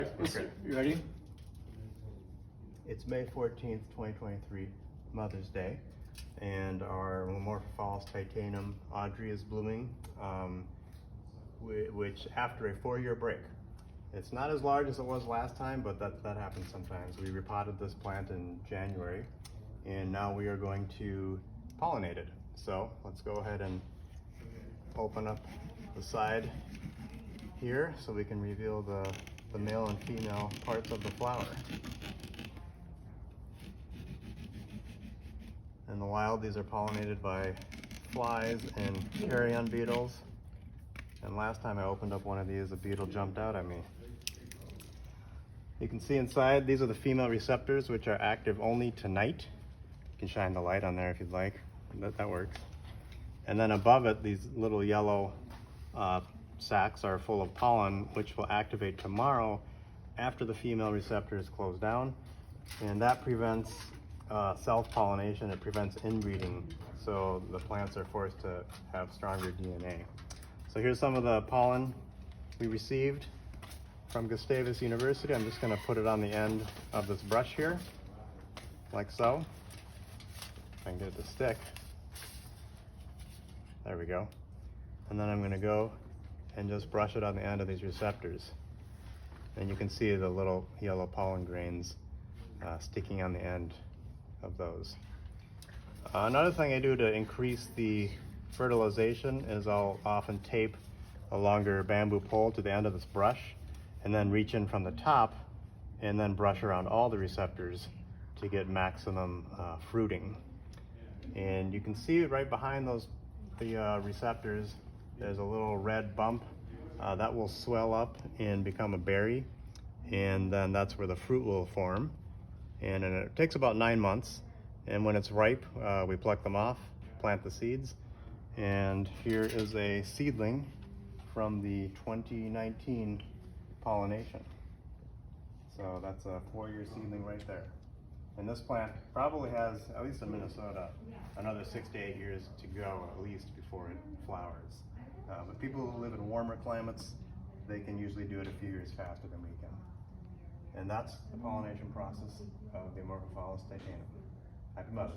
Okay. You ready? It's May 14th, 2023, Mother's Day, and our Amorphophallus titanum Audrey is blooming, which after a 4-year break. It's not as large as it was last time, but that happens sometimes. We repotted this plant in January, and now we are going to pollinate it. So let's go ahead and open up the side here so we can reveal the male and female parts of the flower. In the wild, these are pollinated by flies and carrion beetles. And last time I opened up one of these, a beetle jumped out at me. You can see inside, these are the female receptors, which are active only tonight. You can shine the light on there if you'd like. That works. And then above it, these little yellow sacs are full of pollen, which will activate tomorrow after the female receptors close down. And that prevents self-pollination. It prevents inbreeding, so the plants are forced to have stronger DNA. So here's some of the pollen we received from Gustavus University. I'm just going to put it on the end of this brush here, like so. If I can get it to stick. There we go. And then I'm going to go and just brush it on the end of these receptors. And you can see the little yellow pollen grains sticking on the end of those. Another thing I do to increase the fertilization is I'll often tape a longer bamboo pole to the end of this brush and then reach in from the top and then brush around all the receptors to get maximum fruiting. And you can see right behind the receptors, there's a little red bump that will swell up and become a berry, and then that's where the fruit will form. And it takes about 9 months, and when it's ripe, we pluck them off, plant the seeds. And here is a seedling from the 2019 pollination. So that's a 4-year seedling right there. And this plant probably has, at least in Minnesota, another 6 to 8 years to go at least before it flowers. But people who live in warmer climates, they can usually do it a few years faster than we can. And that's the pollination process of the Amorphophallus titanum. Happy Mother's Day.